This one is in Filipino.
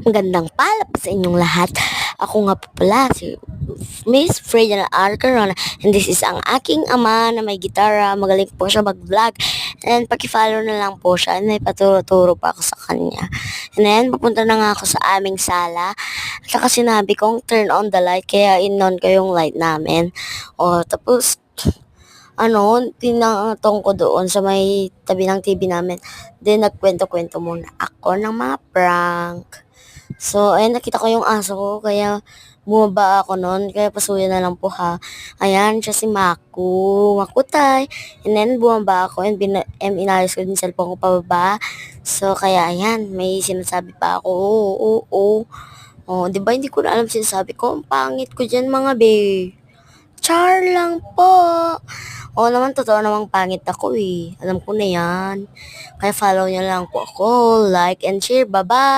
Magandang palap sa inyong lahat. Ako nga po pala si Miss Freya Arcarona, and this is ang aking ama na may gitara. Magaling po siya mag-vlog. And paki-follow na lang po siya. And may paturo-turo pa ako sa kanya. And then pupunta na nga ako sa aming sala. At saka sinabi kong turn on the light, kaya in-on ko yung light namin. O tapos tinatong ko doon sa may tabi ng TV namin. Then nagkwento-kwento muna ako ng mga prank. So, ayun, nakita ko yung aso ko, kaya bumaba ako nun, kaya pasuya na lang po ha. Ayan, siya si Makutay. And then, bumaba ako, and inalis ko din cellphone ko pababa. So, kaya ayan, may sinasabi pa ako, oo. Oh, di ba hindi ko na alam sinasabi ko, ang pangit ko dyan mga be. Char lang po. Oo naman, totoo namang pangit ako eh. Alam ko na yan. Kaya follow nyo lang po ako, like and share, bye-bye.